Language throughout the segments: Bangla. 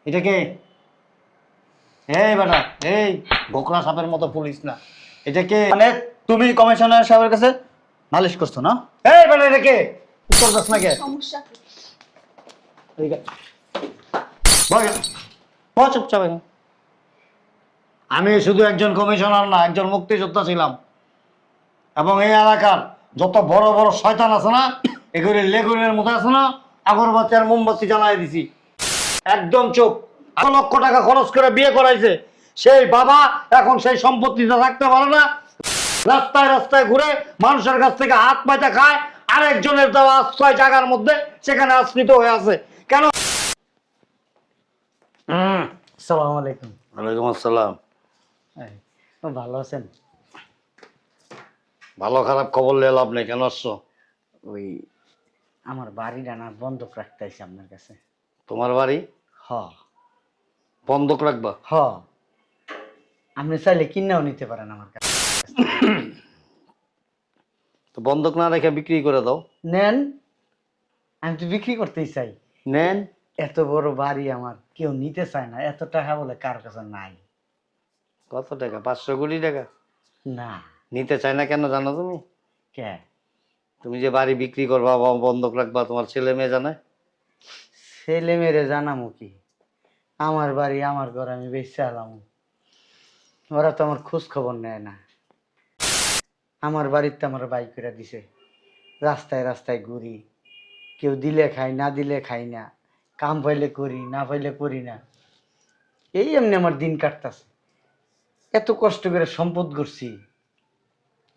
এটা কে? এই বেটা, এই গোকরা সাপের মতো পুলিশ না, এটা কে? মানে তুমি কমিশনার সাহেবের কাছে নালিশ করছো না? এই বেটা, এটা কে? উত্তর দাস না কে? সমস্যা কি? ঠিক আছে, বল কেন? বল চুপচাপ এখন। আমি শুধু একজন কমিশনার না, একজন মুক্তিযোদ্ধা ছিলাম, এবং এই এলাকার যত বড় বড় শয়তান আছে না, এগুলি লেগুনের মতো আছে না, আগরবাতি আর মোমবাতি জ্বালাই দিছি। একদম চুপ। 1,00,000 টাকা খরচ করে বিয়ে করাইছে সেই বাবা, এখন সেই সম্পত্তিতে থাকতে পারে না, রাস্তায় রাস্তায় ঘুরে মানুষের কাছ থেকে হাত পাইতে খায়, আরেকজনের দেওয়া আশ্রয় জায়গার মধ্যে সেখানে আশ্রিত হয়ে আছে। কেন? আসসালামু আলাইকুম। ওয়ালাইকুম আসসালাম। এই, ও ভালো আছেন? ভালো খারাপ খবর নিয়ে লাভ নেই, কেন আসছো? ওই আমার বাড়িটা না বন্ধক রাখতে আইছি আপনার কাছে। তোমার বাড়ি হ বন্ধক রাখবা? হ আপনি চাইলে কিনাও নিতে পারেন আমার কাছে। তো বন্ধক না রেখে বিক্রি করে দাও। নেন, আমি তো বিক্রি করতেই চাই। নেন। এত বড় বাড়ি আমার কেউ নিতে চায় না, এত টাকা বলে কার কাছে নাই। কত টাকা? 500 কোটি টাকা? না। নিতে চায় না কেন জানো তুমি? কে? তুমি যে বাড়ি বিক্রি করবা বা বন্ধক রাখবা, তোমার ছেলে মেয়ে জানে? ছেলে মেয়েরে জানামো কি? আমার বাড়ি আমার ঘর, আমি বেঁচে আলাম। ওরা তো আমার খোঁজ খবর নেয় না। আমার বাড়িতে আমার বাইক করে দিছে, রাস্তায় রাস্তায় ঘুরি, কেউ দিলে খাই, না দিলে খাই না, কাম পাইলে করি, না পাইলে করি না, এই এমনি আমার দিন কাটতাছে। এত কষ্ট করে সম্পদ করছি,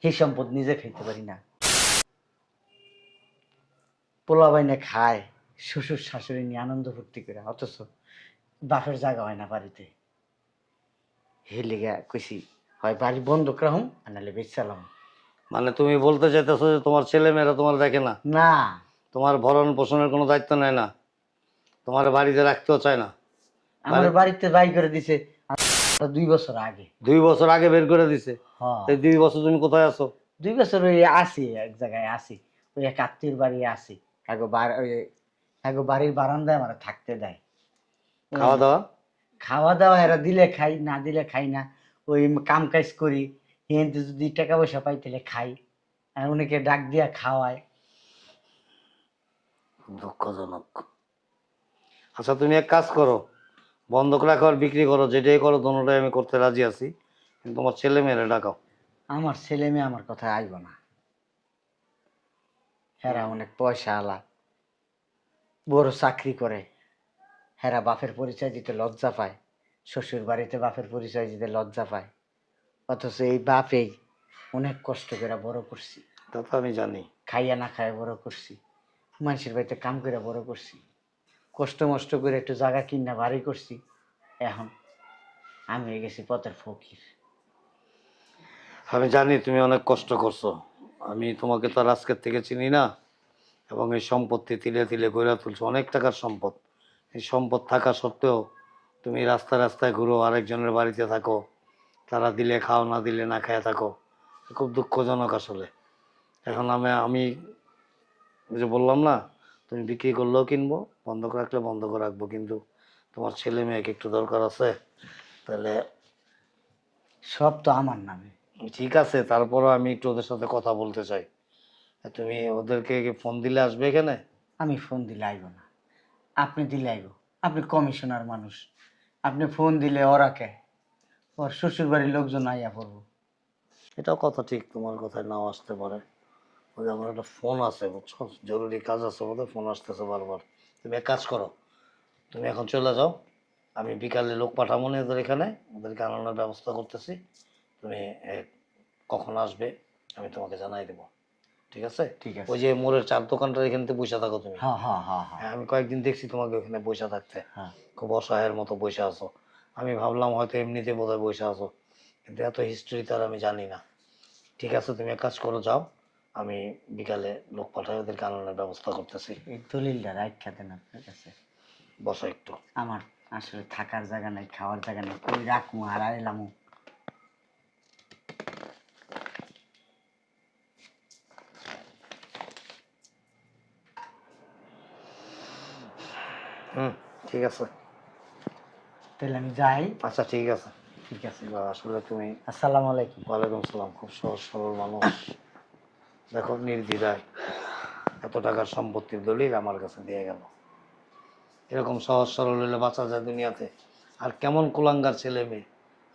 সেই সম্পদ নিজে খাইতে পারি না। পোলা বাইনে খায়, শ্বশুর শাশুড়ি নিয়ে আনন্দ ফুর্তি করে, অথচ বাপের জায়গা হয় না বাড়িতে। হে লেগে কইছি, হয় বাড়ি বন্ধক রাখুম আর নাহলে বেচালাম। মানে তুমি বলতে চাইতেছো যে তোমার ছেলে মেয়েরা তোমার দেখে না, না, তোমার ভরণ পোষণের কোনো দায়িত্ব নেয় না, তোমার বাড়িতে রাখতেও চায় না? আমার বাড়িতে বাই করে দিছে 2 বছর আগে। 2 বছর আগে বের করে দিছে? হ্যাঁ, এই 2 বছর তুমি কোথায় আছো? 2 বছর ওই আসি, এক জায়গায় আসি, ওই এক আত্মীয়র বাড়ি আসি। বাড়ির বারান্দায় আমার থাকতে দেয়। খাওয়া দাওয়া? খাওয়া দাওয়া এরা দিলে খাই, না দিলে খাই না। ওই কাম কাজ করি, কিন্তু যদি টাকা পয়সা পাই তাহলে খাই, আর অনেকে ডাক দিয়া খাওয়ায়। দুঃখজনক। আচ্ছা তুমি এক কাজ করো, বন্ধক রাখো আর বিক্রি করো, যেটাই করো দোনোটাই আমি করতে রাজি আছি, কিন্তু তোমার ছেলে মেয়েরা ডাকাও। আমার ছেলে মেয়ে আমার কথায় আইব না। হেরা অনেক পয়সা আলা, বড় চাকরি করে, হেরা বাপের পরিচয় দিতে লজ্জা পায়, শ্বশুর বাড়িতে বাপের পরিচয় দিতে লজ্জা পায়। অথচ এই বাপেই অনেক কষ্ট করে বড় করছি, তা তো আমি জানি। খাইয়া না খাইয়া বড় করছি, মানুষের বাড়িতে কাম করে বড় করছি, কষ্ট মষ্ট করে একটু জায়গা কিনা বাড়ি করছি। এখন আমি হয়ে গেছি পথের ফকির। আমি জানি তুমি অনেক কষ্ট করছো, আমি তোমাকে তো আর আজকের থেকে চিনি না, এবং এই সম্পত্তি তিলে তিলে গড়ে তুলছো, অনেক টাকার সম্পদ। এই সম্পদ থাকা সত্ত্বেও তুমি রাস্তায় রাস্তায় ঘুরো, আরেকজনের বাড়িতে থাকো, তারা দিলে খাও, না দিলে না খেয়ে থাকো, খুব দুঃখজনক আসলে। এখন আমি ওই যে বললাম না, তুমি বিক্রি করলেও কিনবো, বন্ধক রাখলে বন্ধক রাখবো, কিন্তু তোমার ছেলে মেয়েকে একটু দরকার আছে। তাহলে সব তো আমার নামে। ঠিক আছে, তারপরও আমি একটু ওদের সাথে কথা বলতে চাই। তুমি ওদেরকে কি ফোন দিলে আসবে এখানে? আমি ফোন দিলে আইব না, আপনি দিলে আইব। আপনি কমিশনার মানুষ, আপনি ফোন দিলে ওরা কে, ওর শ্বশুর বাড়ির লোকজন আইয়া পড়বো। এটাও কথা ঠিক, তোমার কথায় নাও আসতে পারে। ওই যে আমার একটা ফোন আছে বুঝছো, জরুরি কাজ আছে, ওদের ফোন আসতেছে বারবার। তুমি এক কাজ করো, তুমি এখন চলে যাও, আমি বিকালে লোক পাঠাবো না এদের এখানে, ওদেরকে আনানোর ব্যবস্থা করতেছি। তুমি কখন আসবে আমি তোমাকে জানাই দেবো, ঠিক আছে? ঠিক আছে। ওই যে মোড়ের চার দোকানটার এখানে বসে থাকো তুমি। হ্যাঁ হ্যাঁ হ্যাঁ হ্যাঁ হ্যাঁ, আমি কয়েকদিন দেখছি তোমাকে ওখানে বসে থাকতে, হ্যাঁ। খুব অসহায়ের মতো বসে আছো। আমি ভাবলাম হয়তো এমনিতে বোধহয় বসে আছো, কিন্তু এত হিস্ট্রি তো আর আমি জানি না। ঠিক আছে, তুমি এক কাজ করো, যাও, আমি বিকালে লোক পাঠাই, ওদেরকে আনানোর ব্যবস্থা করতেছি। এই দলিলটা রাখা দেন আপনার কাছে। বসো একটু। আমার আসলে থাকার জায়গা নাই, খাওয়ার জায়গা নাই, কই রাখবো আর আইলাম। হুম, ঠিক আছে। তাহলে আমি যাই। আচ্ছা ঠিক আছে। ঠিক আছে। আসলে তুমি, আসসালামু আলাইকুম। ওয়ালাইকুম সালাম, খুব সহজ সরল মানুষ। দেখো নির্দ্বিধায় এত টাকার সম্পত্তির দলিল আমার কাছে দিয়ে গেল। এরকম সহজ সরল হলে বাঁচা যায় দুনিয়াতে? আর কেমন কুলাঙ্গার ছেলে মেয়ে,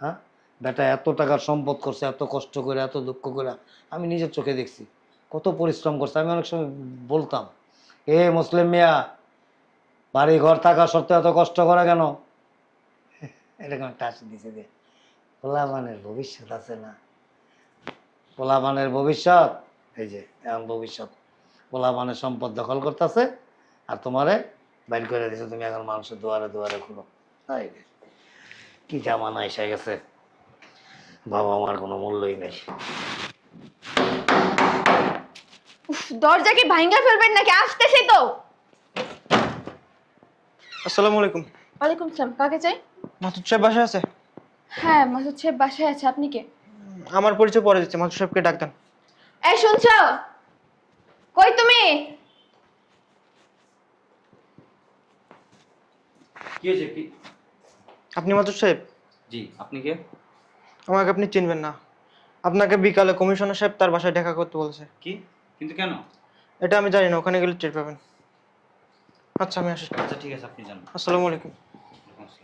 হ্যাঁ? বেটা এত টাকার সম্পদ করছে, এত কষ্ট করে, এত দুঃখ করে, আমি নিজের চোখে দেখছি কত পরিশ্রম করছে। আমি অনেক সময় বলতাম, এ মুসলিম মিয়া, বাড়ি ঘর থাকা সত্ত্বেও এত কষ্ট করা কেন? এরকম একটা হাসি দিছে যে পোলাপানের ভবিষ্যৎ আছে না, পোলাপানের ভবিষ্যৎ, এই যে এমন ভবিষ্যৎ, পোলাপানের সম্পদ দখল করতেছে আর তোমারে বাইর করে দিছে, তুমি এখন মানুষের দুয়ারে দুয়ারে ঘুরো। তাই রে, কি জামানা এসে গেছে, বাবা আমার কোনো মূল্যই নেই। উফ, দরজা কি ভাঙ্গা ফেলবেন নাকি? আসতেছি তো। আসসালামু আলাইকুম। ওয়ালাইকুম সালাম। কাকে চাই? মাসুদ সাহেব বাসায় আছে? হ্যাঁ, মাসুদ সাহেব বাসায় আছে। আপনি কে? আমার পরিচয় পরে দিচ্ছে, মাসুদ সাহেবকে ডাক দেন। এই শুনছো? কই তুমি? কি হয়েছে কি? আপনি মাসুদ সাহেব? জি, আপনি কে? আমাকে আপনি চিনবেন না। আপনাকে বিকালে কমিশনার সাহেব তার বাসায় দেখা করতে বলছে। কি? কিন্তু কেন? এটা আমি জানি না, ওখানে গেলে টের পাবেন। আচ্ছা আমি আসি। আচ্ছা ঠিক আছে, আপনি জান। আসসালামু আলাইকুম।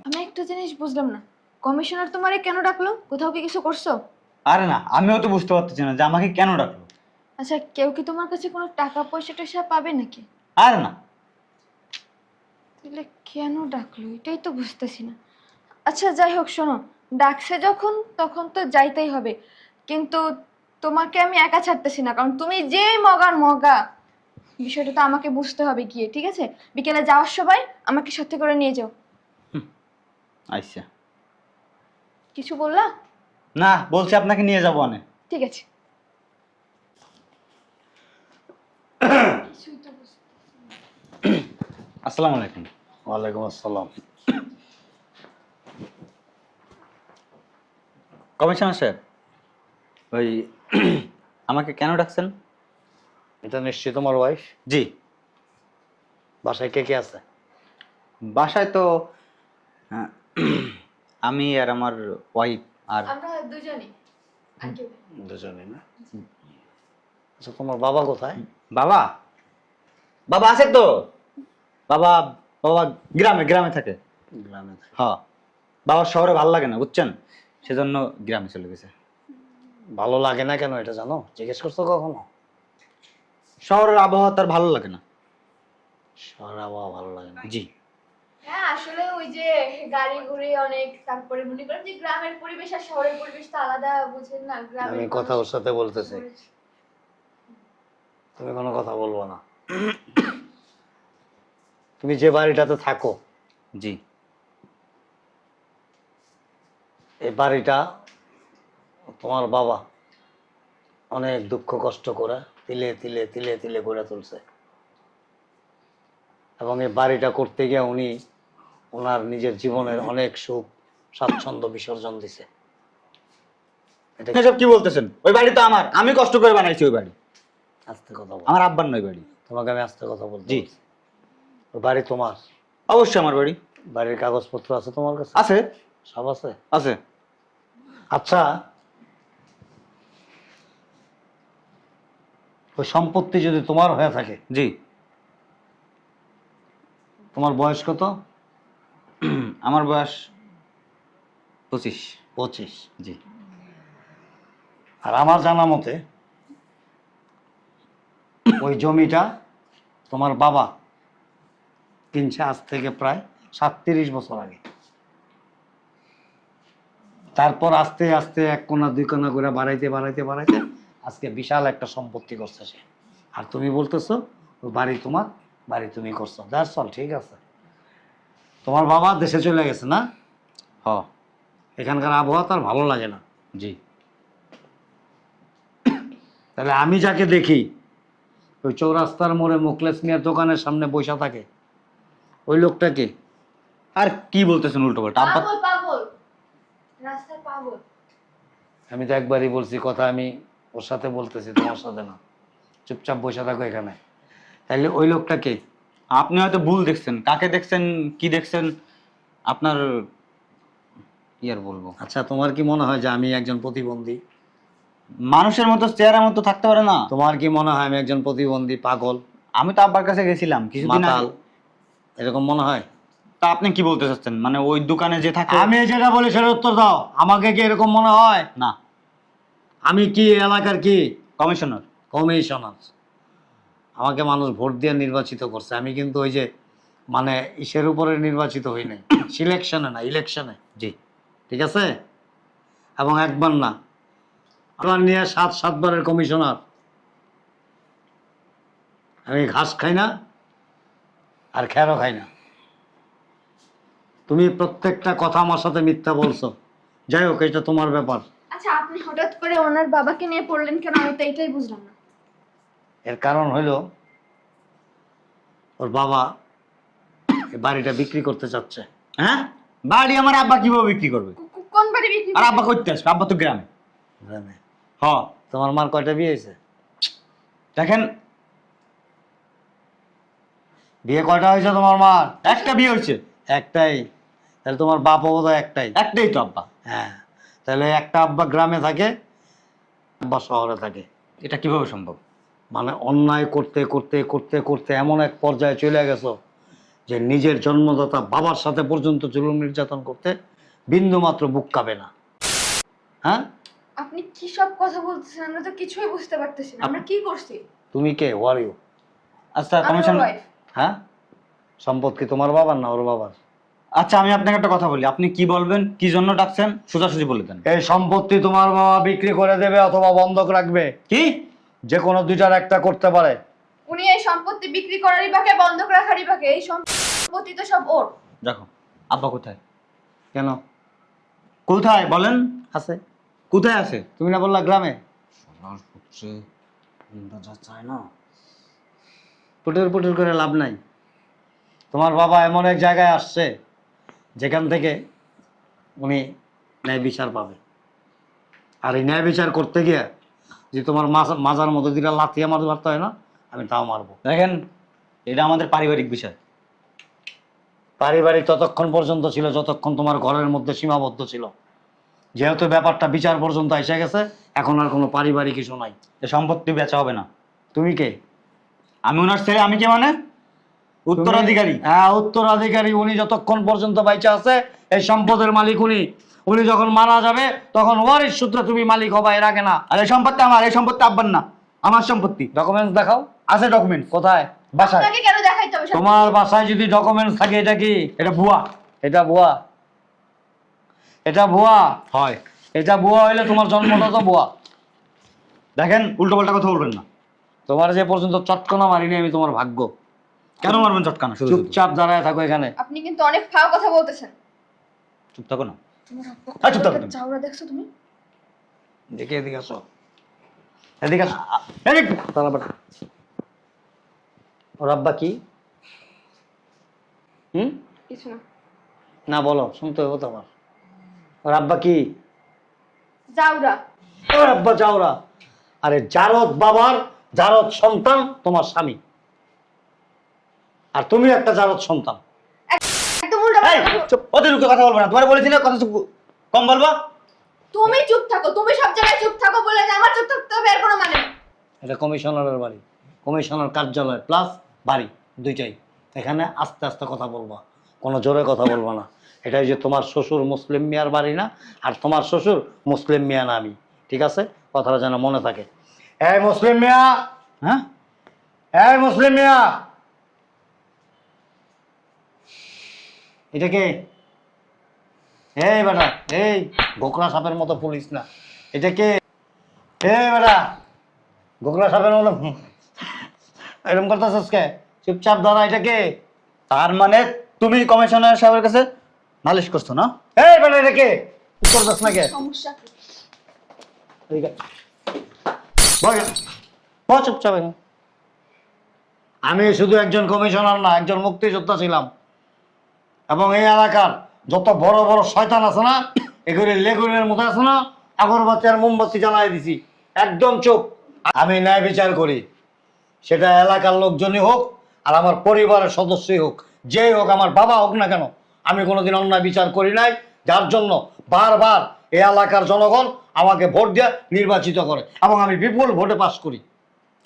আমি একটা জিনিস বুঝলাম না, কমিশনার তোমারে কেন ডাকলো? কোথাও কি কিছু করছো? আরে না, আমিও তো বুঝতে পারতেছি না যে আমাকে কেন ডাকলো। আচ্ছা, কেউ কি তোমার কাছে কোনো টাকা পয়সা টয়সা পাবে নাকি? আরে না। তাহলে কেন ডাকলো এটাই তো বুঝতেছি না। আচ্ছা যাই হোক, শোনো, ডাকছে যখন তখন তো যাইতেই হবে, কিন্তু তোমাকে আমি একা ছাড়তেছি না, কারণ তুমি যে মগার মগা, বিষয়টা তো আমাকে বুঝতে হবে গিয়ে। ঠিক আছে, বিকেলে যাওয়ার সময় আমাকে সাথে করে নিয়ে যাও। আচ্ছা। কিছু বললা? না, বলছি আপনাকে নিয়ে যাবো অনেক। ঠিক আছে। কিছুই তো আসসালামু আলাইকুম। ওয়ালাইকুম আসসালাম। কমিশনার সাহেব, ওই আমাকে কেন ডাকছেন? এটা নিশ্চয়ই তোমার ওয়াইফ। জি। বাসায় কে কে আছে? বাসায় তো আহ, আমি আর আমার ওয়াইফ আর আমরা দুজনেই। আর কেউ নেই। দুজনেই না? আচ্ছা তোমার বাবা কোথায়? বাবা। বাবা আছে তো। বাবা, বাবা গ্রামে গ্রামে থাকে। গ্রামে থাকে। হ্যাঁ, বাবা শহরে ভালো লাগে না বুঝছেন, সেজন্য গ্রামে চলে গেছে। ভালো লাগে না কেন এটা জানো? জিজ্ঞেস করছো কখনো? শহরের আবহাওয়া তার ভালো লাগে না। শহরে আবহাওয়া ভালো লাগে না? জি। হ্যাঁ, আসলে ওই যে গাড়ি ঘুরে অনেক, তারপরে মনে করেন যে গ্রামের পরিবেশ আর শহরের পরিবেশ তো আলাদা, বুঝেন না? গ্রামের আমি কথা ওর সাথে বলতেছি, তুমি কোনো কথা বলবো না। তুমি যে বাড়িটাতে থাকো, জি। এই বাড়িটা তোমার বাবা অনেক দুঃখ কষ্ট করে তিলে তিলে তিলে তিলে গড়ে তুলছে, এবং এই বাড়িটা করতে গিয়ে উনি ওনার নিজের জীবনের অনেক সুখ স্বাচ্ছন্দ্য বিসর্জন দিছে। এটা এসব কি বলতেছেন? ওই বাড়ি তো আমার, আমি কষ্ট করে বানাইছি ওই বাড়ি। আস্তে কথা বল। আমার আব্বার নয় বাড়ি। তোমাকে আমি আস্তে কথা বলছি। জি। ওই বাড়ি তোমার? অবশ্যই আমার বাড়ি। বাড়ির কাগজপত্র আছে তোমার কাছে? আছে। সব আছে? আছে। আচ্ছা, ওই সম্পত্তি যদি তোমার হয়ে থাকে, জি। তোমার বয়স কত? আমার বয়স 25। 25। জি। আর আমার জানা মতে ওই জমিটা তোমার বাবা কিনছে আজ থেকে প্রায় 37 বছর আগে। তারপর আস্তে আস্তে এক কোনা দুই কোনা করে বাড়াইতে বাড়াইতে বাড়াইতে আজকে বিশাল একটা সম্পত্তি করছে সে। আর তুমি বলতেছো ওই বাড়ি তোমার, বাড়ি তুমি করছো। দ্যাটস অল, ঠিক আছে। তোমার বাবা দেশে চলে গেছে না? হ। এখানকার আবহাওয়া তার ভালো লাগে না। জি। তাহলে আমি যাকে দেখি ওই চৌরাস্তার মোড়ে মুখলেস মিয়ার দোকানের সামনে বসে থাকে, ওই লোকটাকে আর কি বলতেছেন উল্টো পাল্টা? আব্বা পাগল পাগল, রাস্তার পাগল। আমি তো একবারই বলছি কথা, আমি ওর সাথে বলতেছি, তোমার সাথে না। চুপচাপ বসে থাকো এখানে। তাহলে ওই লোকটাকে আপনি হয়তো ভুল দেখছেন। কাকে দেখছেন, কি দেখছেন, আপনার কি আর বলবো, আচ্ছা, তোমার কি মনে হয় যে আমি একজন প্রতিবন্ধী? মানুষের মতো চেহারার মতো থাকতে পারে না। তোমার কি মনে হয় আমি একজন প্রতিবন্ধী, পাগল, আমি তো আব্বার কাছে গেছিলাম কিছুদিন মাতাল, আগে। এরকম মনে হয়? তা আপনি কি বলতে চাচ্ছেন, মানে ওই দোকানে যে থাকে? আমি যেটা বলি সেটা উত্তর দাও। আমাকে কি এরকম মনে হয়? না, আমি কি এই এলাকার কি কমিশনার। কমিশনার? আমাকে মানুষ ভোট দিয়ে নির্বাচিত করছে। আমি কিন্তু ওই যে মানে ইসের উপরে নির্বাচিত হই নাই, সিলেকশনে না, ইলেকশনে। জি। ঠিক আছে? এবং একবার না, আমার নিয়ে 7-7বারের কমিশনার। আমি ঘাস খাই না আর খেরও খাই না। তুমি প্রত্যেকটা কথা আমার সাথে মিথ্যা বলছো। যাই হোক, এটা তোমার ব্যাপার। আচ্ছা, আপনি হঠাৎ করে ওনার বাবাকে নিয়ে পড়লেন কেন? আমি তো এটাই বুঝলাম না। এর কারণ হইল ওর বাবা এই বাড়িটা বিক্রি করতে চাচ্ছে। হ্যাঁ, বাড়ি আমার আব্বা কিভাবে বিক্রি করবে? কোন বাড়ি বিক্রি আর আব্বা করতে আসবে? আব্বা তো গ্রামে। জানে? হ, তোমার মার কয়টা বিয়ে হয়েছে? দেখেন, বিয়ে কয়টা হয়েছে তোমার মার? একটা বিয়ে হয়েছে। একটাই? তাহলে তোমার বাপও বোধহয় একটাই। একটাই তো আব্বা। হ্যাঁ, তাহলে একটা আব্বা গ্রামে থাকে, আব্বা শহরে থাকে। এটা কিভাবে সম্ভব? মানে অন্যায় করতে করতে করতে করতে এমন এক পর্যায়ে চলে গেছো যে নিজের জন্মদাতা বাবার সাথে পর্যন্ত জুলুম নির্যাতন করতে বিন্দু মাত্র বুক কাঁপে না। হ্যাঁ, আপনি কি সব কথা বলতেছেন? আমরা তো কিছুই বুঝতে পারতেছি না। আমরা কি করছি? তুমি কে? Were you? আচ্ছা আমি ওর কমিশন, wife। হ্যাঁ, সম্পদ কি তোমার বাবার না ওর বাবার? আচ্ছা আমি আপনাকে একটা কথা বলি, আপনি কি বলবেন, কি জন্য ডাকছেন, সোজাসুজি বলে দেন। এই সম্পত্তি তোমার বাবা বিক্রি করে দেবে অথবা বন্ধক রাখবে। কি? যে কোনো দুইটার একটা করতে পারে। উনি এই সম্পত্তি বিক্রি করারই বাকে, বন্ধক রাখারই বাকে। এই সম্পত্তি তো সব ওর। দেখো, আব্বা কোথায়? কেন? কোথায় বলেন? আছে। কোথায় আছে? তুমি না বললা গ্রামে? চায় না। পুটুর পুটুর করে লাভ নাই। তোমার বাবা এমন এক জায়গায় আসছে যেখান থেকে উনি ন্যায় বিচার পাবে। আর এই ন্যায় বিচার করতে গিয়ে যে তোমার মাজার মধ্যে দিকে লাথি আমার মারতে হয় না, আমি তাও মারবো। দেখেন, এটা আমাদের পারিবারিক বিষয়। পারিবারিক ততক্ষণ পর্যন্ত ছিল যতক্ষণ তোমার ঘরের মধ্যে সীমাবদ্ধ ছিল। যেহেতু ব্যাপারটা বিচার পর্যন্ত এসে গেছে, এখন আর কোনো পারিবারিক ইস্যু নাই। এ সম্পত্তি বেচা হবে না। তুমি কে? আমি ওনার ছেলে। আমি কে মানে? উত্তরাধিকারী। হ্যাঁ, উত্তরাধিকারী। উনি যতক্ষণ পর্যন্ত বাইচা আছে এই সম্পদের মালিক উনি। উনি যখন মারা যাবে তখন ওয়ারিশ সূত্রে তুমি মালিক হবা, এর আগে না। আর এই সম্পত্তি আমার, এই সম্পত্তি আব্বার না, আমার সম্পত্তি। ডকুমেন্টস দেখাও। আছে ডকুমেন্টস কোথায়? বাসায়। আপনাকে কেন দেখাইতে হবে সব? তোমার বাসায় যদি ডকুমেন্টস থাকে, এটা কি? এটা ভুয়া। এটা ভুয়া? এটা ভুয়া হয়। এটা ভুয়া হইলে তোমার জন্মটা তো ভুয়া। দেখেন, উল্টো পাল্টা কথা বলবেন না। তোমার যে পর্যন্ত চটকনা মারিনি আমি, তোমার ভাগ্য। কেন মারবেন চটকানা? শুধু শুধু। চুপচাপ দাঁড়ায় থাকো এখানে। আপনি কিন্তু অনেক ফাও কথা বলতেছেন। চুপ থাকো না। তোমার হ্যাঁ, চুপ থাকো আব্বা তুমি। চাউরা দেখছো তুমি? দেখে এদিকে আসো, এদিকে আসো। এদিকে দাঁড়া বেটা। ওর আব্বা কি? কিছু না। না বলো, শুনতে হবে তো আমার। ওর আব্বা কি? চাউরা। ওর আব্বা জাউরা। আরে জারদ বাবার জারদ সন্তান তোমার স্বামী, আর তুমি একটা জারদ সন্তান। একদম উল্টা এই, চুপ, অতিরিক্ত কথা বলবো না। তোমার বলেছি না কথা কম বলবো। তুমি চুপ থাকো। তুমি সব জায়গায় চুপ থাকো বলে যে আমার চুপ থাকতে হবে এর কোনো মানে নেই। এটা কমিশনারের বাড়ি, কমিশনার কার্যালয় প্লাস বাড়ি দুইটাই। এখানে আস্তে আস্তে কথা বলবা, কোনো জোরে কথা বলবা না। এটা যে তোমার শ্বশুর মুসলিম মিয়ার বাড়ি না, আর তোমার শ্বশুর মুসলিম মিয়া না আমি। ঠিক আছে? কথাটা যেন মনে থাকে। এই মুসলিম মিয়া, হ্যাঁ, এই মুসলিম মিয়া, এটা কে? এই বেটা, এই গোকরা সাপের মতো পুলিশ না, এটা কে? এই বেটা, গোকরা সাপের মতো এরকম করতেছিস কে? চুপচাপ দাঁড়া। এটা কে? তার মানে তুমি কমিশনার সাহেবের কাছে নালিশ করছো না? এই বেটা, এটা কে? উত্তর দাস না কে? সমস্যা কি? এদিকে। বল, বল চুপচাপ এখানে। আমি শুধু একজন কমিশনার না, একজন মুক্তিযোদ্ধা ছিলাম। এবং এই এলাকার যত বড় বড় শয়তান আছে না, এগুলি লেগুনের মতো আছে না, আগরবাতি আর মোমবাতি জ্বালাই দিছি। একদম চুপ। আমি ন্যায় বিচার করি, সেটা এলাকার লোকজনই হোক আর আমার পরিবারের সদস্যই হোক, যেই হোক, আমার বাবা হোক না কেন, আমি কোনোদিন অন্যায় বিচার করি নাই, যার জন্য বারবার এই এলাকার জনগণ আমাকে ভোট দিয়ে নির্বাচিত করে এবং আমি বিপুল ভোটে পাস করি।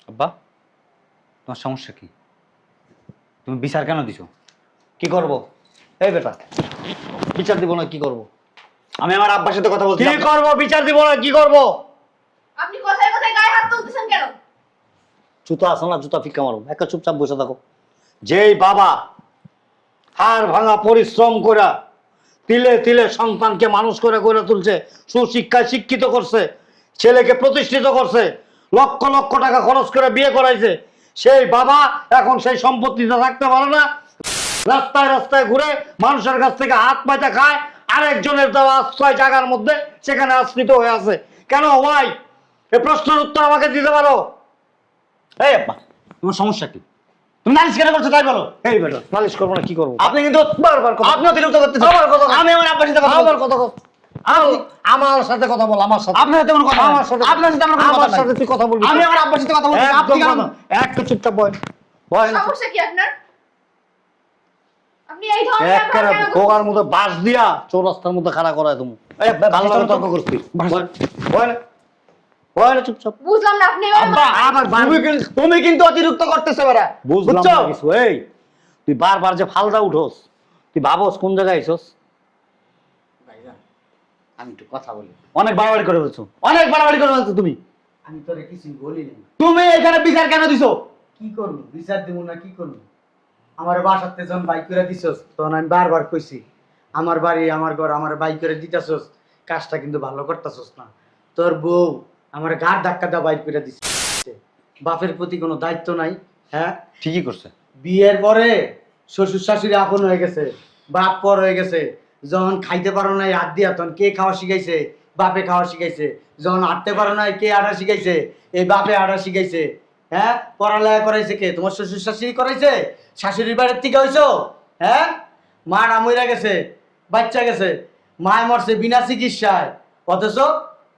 আব্বা তোমার সমস্যা কি? তুমি বিচার কেন দিছো? কি করব? এই বেটা, বিচার দিব না কি করব? আমি আমার আব্বার সাথে কথা বলছি। কি করব? বিচার দিব না কি করব? আপনি কোথায় কোথায় গায়ে হাত তুলতেছেন কেন? জুতা আছে না, জুতা ফিক্কা মারো, একটা চুপচাপ বসে থাকো। যেই বাবা হাড় ভাঙা পরিশ্রম করে তিলে তিলে সন্তানকে মানুষ করে গড়ে তুলছে, সুশিক্ষায় শিক্ষিত করছে, ছেলেকে প্রতিষ্ঠিত করছে, লক্ষ লক্ষ টাকা খরচ করে বিয়ে করাইছে, সেই বাবা এখন সেই সম্পত্তিতে থাকতে পারে না, রাস্তায় রাস্তায় ঘুরে মানুষের কাছ থেকে হাত পাইতে খায়, আরেকজনের দেওয়া আশ্রয় জায়গার মধ্যে সেখানে আশ্রিত হয়ে আছে। কেন ভাই? এই প্রশ্নের উত্তর আমাকে দিতে পারো? এই আব্বা তোমার সমস্যা কি? তুমি নালিশ কেন করছো তাই বলো। এই বেটা, নালিশ করবো না কি করবো? আপনি কিন্তু বারবার কথা- আপনি অতিরিক্ত করতেছেন। আবার কথা বল। আমি আমার আব্বার সাথে কথা আবার বলছি। কথা বল। আমার সাথে কথা বল, আমার সাথে। আপনার সাথে কোনো কথা আমার নাই। সাথে আপনার সাথে আমার কোনো কথা আমার নাই। সাথে তুই কথা বলবি? আমি আমার আব্বার সাথে কথা বলছি। আপনি একদম কেন? কথা। একটু চুপচাপ বল। বল। সমস্যা কি আপনার? আপনি এই ধরনের একবারে ব্যবহার কেন করছেন? গোগার মধ্যে বাস দিয়া চৌরাস্তার মধ্যে খাড়া করায় তুমি। এই ভালো লাগে তর্ক করছি। বল। বল। বল চুপচাপ। বুঝলাম না আপনি এভাবে আব্বা আবার তুমি কিন্তু অতিরিক্ত করতেছো বেটা। বুঝলাম বুঝছো? না কিছু। এই তুই বারবার যে ফালদা উঠোস, তুই ভাবস কোন জায়গায় আইছস? আমি একটু কথা বলি। অনেক বাড়াবাড়ি করে ফেলছো। অনেক বাড়াবাড়ি করে ফেলছো তুমি। আমি তোরে কিছুই বলি না। তুমি এখানে বিচার কেন দিছো? কি করবো? বিচার দিব না কি করবো? আমার বাসাতে যখন বাইক করে দিছস তখন আমি বারবার কইছি আমার বাড়ি আমার ঘর আমার বাইক করে দিতেছস, কাজটা কিন্তু ভালো করতেছস না। তোর বউ আমার গাড় ধাক্কা দেওয়া বাইক করে দিচ্ছে। বাপের প্রতি কোনো দায়িত্ব নাই। হ্যাঁ, ঠিকই করছে। বিয়ের পরে শ্বশুর শাশুড়ি আপন হয়ে গেছে, বাপ পর হয়ে গেছে। যখন খাইতে পারো নাই হাত দিয়া তখন কে খাওয়া শিখাইছে? বাপে খাওয়া শিখাইছে। যখন হাঁটতে পারো নাই কে আটা শিখাইছে? এই বাপে আটা শিখাইছে। হ্যাঁ, পড়ালেখা করাইছে কে? তোমার শ্বশুর শাশুড়ি করাইছে? শাশুড়ির বাড়ির থেকে হইছো? হ্যাঁ, মা মইরা গেছে, বাচ্চা গেছে, মায় মরছে বিনা চিকিৎসায়, অথচ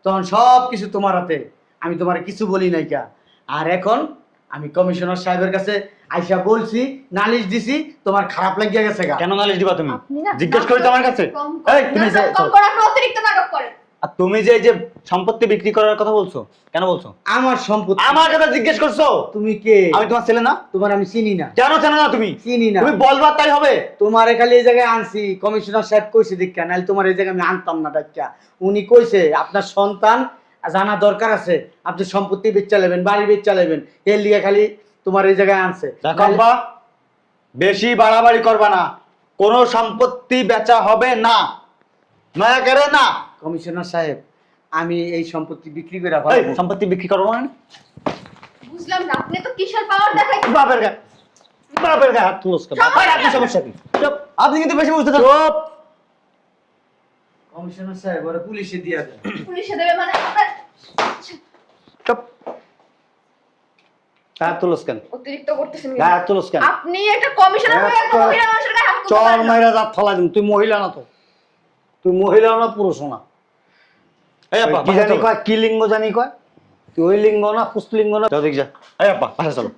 তখন সব কিছু তোমার হাতে। আমি তোমার কিছু বলি নাই কা। আর এখন আমি কমিশনার সাহেবের কাছে আইসা বলছি, নালিশ দিছি, তোমার খারাপ লাগিয়া গেছে গা। কেন নালিশ দিবা তুমি? আপনি না জিজ্ঞেস করেছো আমার কাছে? কম এই তুমি যে কম করে আপনি অতিরিক্ত নাটক করেন। আর তুমি যে এই যে সম্পত্তি বিক্রি করার কথা বলছো, কেন বলছো? আমার সম্পত্তি। আমার কথা জিজ্ঞেস করছো? তুমি কে? আমি তোমার ছেলে না? তোমার আমি চিনি না। জানো জানো না তুমি? চিনি না। তুমি বলবা তাই হবে? তোমার খালি এই জায়গায় আনছি, কমিশনার সাহেব কইছে দীক্ষা, নাহলে তোমার এই জায়গায় আমি আনতাম না ডাক্কা। উনি কইছে আপনার সন্তান জানা দরকার আছে, আপনি সম্পত্তি বেচা নেবেন, বাড়ি বেচা নেবেন, এর লিগে খালি তোমার এই জায়গায় আনছে। দেখো আব্বা, বেশি বাড়াবাড়ি করবা না। কোনো সম্পত্তি বেচা হবে না, নয়া করে না। কমিশনার সাহেব, আমি এই সম্পত্তি বিক্রি করে এই, ফেলবো। সম্পত্তি বিক্রি করবো মানে? বুঝলাম না আপনি তো কিসের পাওয়ার দেখাইছেন? বাপের গায়ে, বাপের গায়ে হাত তুলস কেন? আর আপনি সমস্যা কি? চুপ, আপনি কিন্তু বেশি বুঝতে চান। চুপ। কমিশনার সাহেব ওরা পুলিশে দিয়া দেন। পুলিশে দেবে মানে আপনার চুপ। গায়ে হাত তুলস কেন? অতিরিক্ত করতেছেন কিন্তু। গায়ে হাত তুলস কেন? আপনি একটা কমিশনার হয়ে একটা মহিলা মানুষের গায়ে হাত তুলতে চর পারেন না। মাইরা দাঁত ফালাই দিন। তুই মহিলা না তো, তুই মহিলা না পুরুষ না। এই আব্বা, কি বাসায় জানি চলো। কয়, কি লিঙ্গ জানি কয়? তুই ওই লিঙ্গ না পুস্তলিঙ্গ না? যাও দেখি যা। এই আব্বা, বাসায় চলো।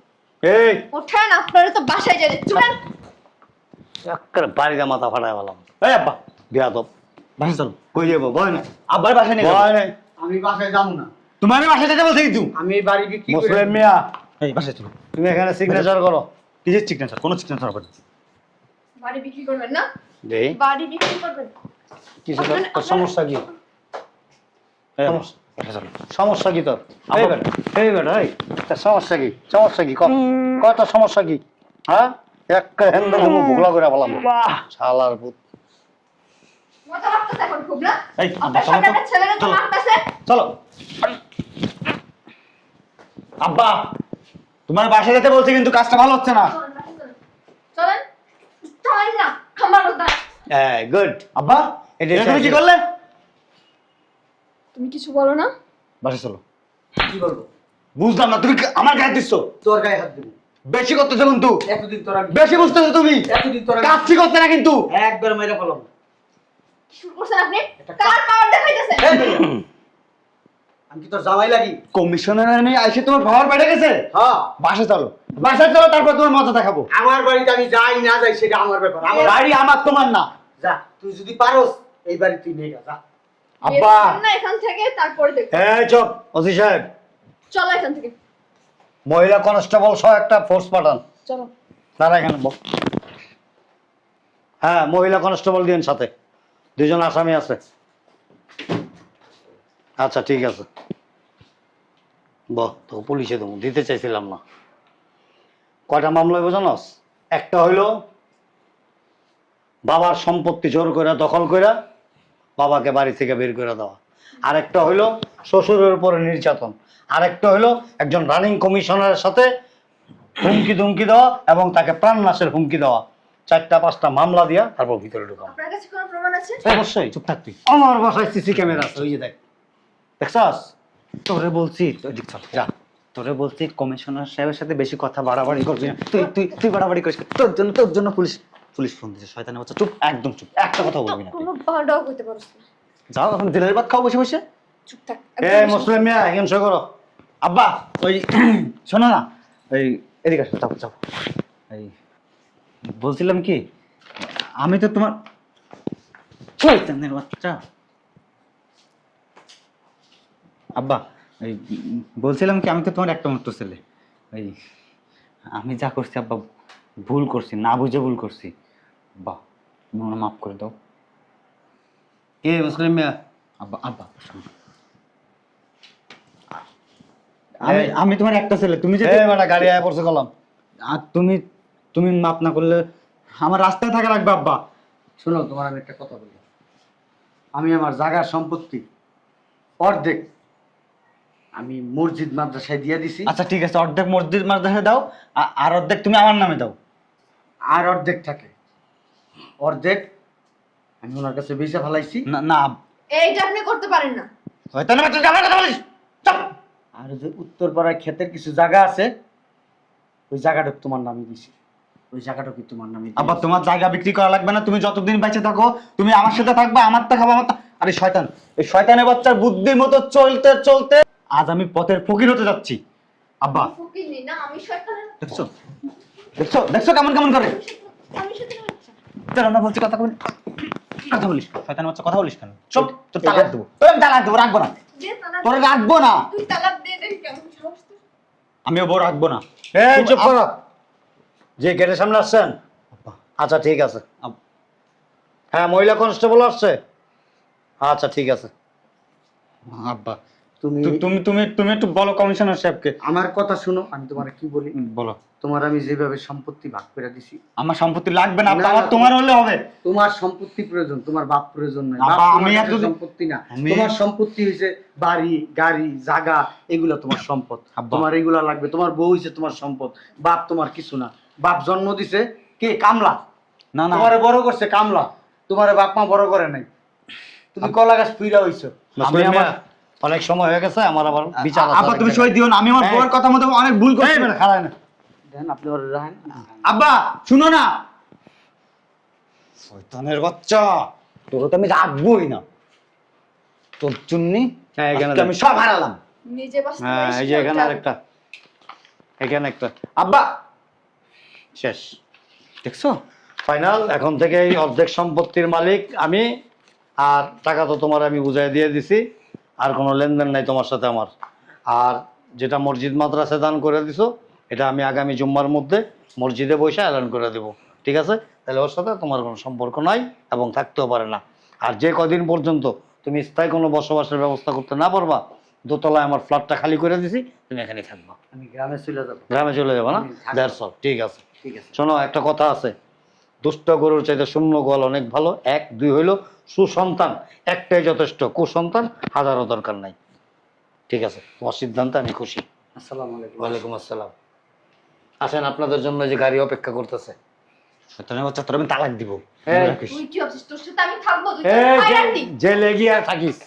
এই ওঠেন, আপনারা তো বাসায় যাবেন। চলেন। একেবারে বাড়িতে মাথা ফাটাই পেলাম। এই আব্বা, বেয়াদব। বাসায় চলো। কই যাবো? ভয় নাই, আব্বার বাসায় নিয়ে যাবো। ভয় নাই। আমি বাসায় যাবো না। তোমার বাসায় যেতে বলছি কিন্তু। আমি এই বাড়ি বিক্রি করে মুসলিম মিয়া, এই বাসায় চলো। তুমি এখানে সিগনেচার করো। কিসের সিগনেচার? কোনো সিগনেচার হবে না। বাড়ি বিক্রি করবেন না? দেই বাড়ি বিক্রি করবেন? কিছু তোর সমস্যা কি? এই আব্বা, সমস্যা- বাসায় চলো। সমস্যা কি তোর? আব্বা। এই বেটা, এই বেটা, এই তোর সমস্যা কি? সমস্যা কি? কত সমস্যা কি? হ্যাঁ, একটা হ্যান্ডেল আমি ভুগলা করে বললাম। শালার ভূত। মজা লাগতেছে এখন খুব না? এই, আব্বা, আপনার চলো তো। সাথে একটা ছেলেরা তো চলো। মারতেছে। চলো। আব্বা, তোমার বাসায় যেতে বলছি কিন্তু কাজটা ভালো হচ্ছে না। চলেন, বাসায় চলেন। চলেন। চলেন না, খামার ওটা। হ্যাঁ, গুড। আব্বা, এটা এটা তুমি কি ঠিক। করলে? তুমি কিছু বলো না? বাসায় চলো। কি বলবো? বুঝলাম না, তুমি আমার গায়ে দিচ্ছ। তোর গায়ে হাত দেবো। বেশি করতেছো কিন্তু। এতদিন তোরা বেশি বুঝতেছো তুমি। এতদিন তোরা কাজটি করতে না কিন্তু। একবার মেরে ফেলাম। কি শুরু করছেন আপনি? কার পাওয়ার দেখাইতেছেন? আমি কি তোর জামাই লাগি? কমিশনার নিয়ে আইসে তোমার পাওয়ার বেড়ে গেছে। হ্যাঁ, বাসায় চলো। বাসায় চলো, তারপর তোমার মজা দেখাবো। আমার বাড়িতে আমি যাই না যাই সেটা আমার ব্যাপার। আমার বাড়ি আমার, তোমার না। যা, তুই যদি পারোস এই বাড়ি তুই নিয়ে যা। আব্বা বের হন না এখান থেকে, তারপরে দেখ। এই চুপ ওসি সাহেব, চলো এখান থেকে, মহিলা কনস্টেবল সহ একটা ফোর্স পাঠান। চলো। দাঁড়া এখানে বল। হ্যাঁ, মহিলা কনস্টেবল দিন সাথে, 2 জন আসামি আছে। আচ্ছা ঠিক আছে, বহ তো পুলিশে দেবো, দিতে চাইছিলাম না। কয়টা মামলা হইব জানোস? একটা হইলো বাবার সম্পত্তি জোর করে দখল করে বাবাকে বাড়ি থেকে বের করে দেওয়া, আরেকটা হইলো শ্বশুরের উপরে নির্যাতন, আরেকটা হইলো একজন রানিং কমিশনারের সাথে হুমকি ধুমকি দেওয়া এবং তাকে প্রাণনাশের হুমকি দেওয়া। 4-5টা মামলা দিয়া তারপর ভিতরে ঢুকাম। আপনার কাছে কোনো প্রমাণ আছে? অবশ্যই। চুপ থাক তুই। আমার বাসায় সিসি ক্যামেরা আছে, ওই যে দেখ, দেখছস? তোরে বলছি যা। তোরে বলছি কমিশনার সাহেবের সাথে বেশি কথা বাড়াবাড়ি করবি না। তুই তুই তুই বাড়াবাড়ি করিস না। তোর জন্য পুলিশ পুলিশ ফোন দিয়েছে। শয়তানের বাচ্চা, চুপ, একদম চুপ, একটা কথা বলবি না তুই। কোনো বাড়াও করতে পারছ না। যাও এখন দিনের ভাত খাও বসে বসে। চুপ থাক। এই মুসলিম মিয়া হিংসা করো। আব্বা ওই শোনো না, এই এদিকে আসো, যাও যাও। এই বলছিলাম কি, আমি তো তোমার শয়তানের বাচ্চা। আব্বা এই বলছিলাম কি, আমি তো তোমার একটা মাত্র ছেলে। এই আমি যা করছি আব্বা, ভুল করছি, না বুঝে ভুল করছি। বাহ, তুমি আমাকে মাফ করে দাও। কে মুসলিম মিয়া? আব্বা আব্বা শোনো। আমি আমি তোমার একটা ছেলে, তুমি যে এই বেটা গাড়ি আয় পড়ছে কলম। আর তুমি তুমি মাপ না করলে আমার রাস্তায় থাকা লাগবে আব্বা। শোনো, তোমার আমি একটা কথা বলি। আমি আমার জায়গার সম্পত্তি অর্ধেক আমি মসজিদ মাদ্রাসায় দিয়ে দিছি, আচ্ছা ঠিক আছে, অর্ধেক মসজিদ মাদ্রাসায় দাও, আর অর্ধেক তুমি আমার নামে দাও। আর অর্ধেক থাকে, অর্ধেক আমি ওনার কাছে বেচে ফেলাইছি। না না, এইটা আপনি করতে পারেন না। হয়তো না, তুই আমার কথা বলিস। চুপ। আর যে উত্তরপাড়ায় ক্ষেতের কিছু জায়গা আছে, ওই জায়গাটা তোমার নামে দিছি, ওই জায়গাটা কি তোমার নামে দিয়েছি। আবার তোমার জায়গা বিক্রি করা লাগবে না, তুমি যতদিন বেঁচে থাকো তুমি আমার সাথে থাকবে, আমারটা খাবো, আমারটা। আরে শয়তান, এই শয়তানের বাচ্চার বুদ্ধির মতো চলতে চলতে আজ আমি পথের ফকির হতে যাচ্ছি। আব্বা ফকির নেই না, আমি শয়তানের বাচ্চা। দেখছো দেখছো দেখছো কেমন কেমন করে। আমি শয়তানের বাচ্চা। চল না বলছি, কথা বলি, কথা বলিস কেন? শয়তানের বাচ্চা, কথা বলিস কেন? চুপ, তোর তালাক দেবো, তোর আমি তালাক দেবো, রাখবো না, দে তালাক। তোরে রাখবো না, তুই তালাক দে, দেখ কেমন সাহস তোর। আমিও বউ রাখবো না। এই চুপ করো। যে গেটের সামনে আসছেন? আচ্ছা ঠিক আছে। হ্যাঁ, মহিলা কনস্টেবল আসছে। আচ্ছা ঠিক আছে। আব্বা তুমি তুমি তুমি তুমি একটু বলো কমিশনার সাহেবকে। আমার কথা শুনো, আমি তোমার কি বলি। বলো। তোমার আমি যেভাবে সম্পত্তি ভাগ করে দিছি, আমার সম্পত্তি লাগবে না আব্বা, না, আমার না, তোমার হলে হবে। তোমার সম্পত্তি প্রয়োজন, তোমার বাপ প্রয়োজন নাই। আব্বা, বাপ আমি তোমার এত কাছে দিন- সম্পত্তি না, আমি- তোমার সম্পত্তি হইছে বাড়ি গাড়ি জায়গা, এগুলো তোমার সম্পদ। আব্বা। তোমার এগুলা লাগবে, তোমার বউ হইছে তোমার সম্পদ, বাপ তোমার কিছু না। বাপ জন্ম দিছে কে? কামলা। না না তোমারে বড় করছে কামলা, তোমারে বাপ মা বড় করে নাই। তুমি কলা গাছ পুইরা হইছো। মুসলিম আমার- মিয়া, অনেক সময় হয়ে গেছে, আমার আবার বিচার আছে আব্বা আরেক তুমি জায়গায়। সই দিও না, আমি আমার এই। বউয়ের কথা মতো অনেক ভুল এই করছি। বেটা, খাড়ায় না। দেন আপনি ওরে রাখেন। আব্বা শুনো না, শয়তানের বাচ্চা, তোর তো আমি রাখবোই না, তোর জন্যে হ্যাঁ, এখানে আজকে আমি সব হারালাম। নিজে বাঁচতে হ্যাঁ, পারিস এই যে না, এখানে যা। আরেকটা, এখানে একটা, আব্বা শেষ। দেখছো, ফাইনাল। এখন থেকে এই অর্ধেক সম্পত্তির মালিক আমি, আর টাকা তো তোমার আমি বুঝাই দিয়ে দিছি, আর কোনো লেনদেন নাই তোমার সাথে আমার। আর যেটা মসজিদ মাদ্রাসা দান করে দিছো, এটা আমি আগামী জুম্মার মধ্যে মসজিদে বসে এলান করে দেব, ঠিক আছে? তাহলে ওর সাথে তোমার কোনো সম্পর্ক নাই এবং থাকতেও পারে না। আর যে কদিন পর্যন্ত তুমি স্থায়ী কোনো বসবাসের ব্যবস্থা করতে না পারবা, দোতলায় আমার ফ্ল্যাটটা খালি করে দিছি, তুমি এখানে থাকবা। আমি গ্রামে চলে যাবো। গ্রামে চলে যাবো না? আমি থাকবো। দ্যাটস অল, ঠিক আছে। ঠিক আছে। শোনো, একটা কথা আছে, দুষ্ট গরুর চাইতে শূন্য গোয়াল অনেক ভালো। 1 2 হইলো সুসন্তান একটাই যথেষ্ট, কুসন্তান হাজারও দরকার নাই। ঠিক আছে, তোমার সিদ্ধান্তে আমি খুশি। আসসালামু আলাইকুম। ওয়ালাইকুম আসসালাম। আসেন, আপনাদের জন্য যে গাড়ি অপেক্ষা করতেছে। শয়তানের বাচ্চা, তোর আমি তালাক দিব। এই, তুই কি ভাবছিস তোর সাথে আমি থাকবো? তুই এই ফায়ার দি। যে লেগিয়ে থাকিস।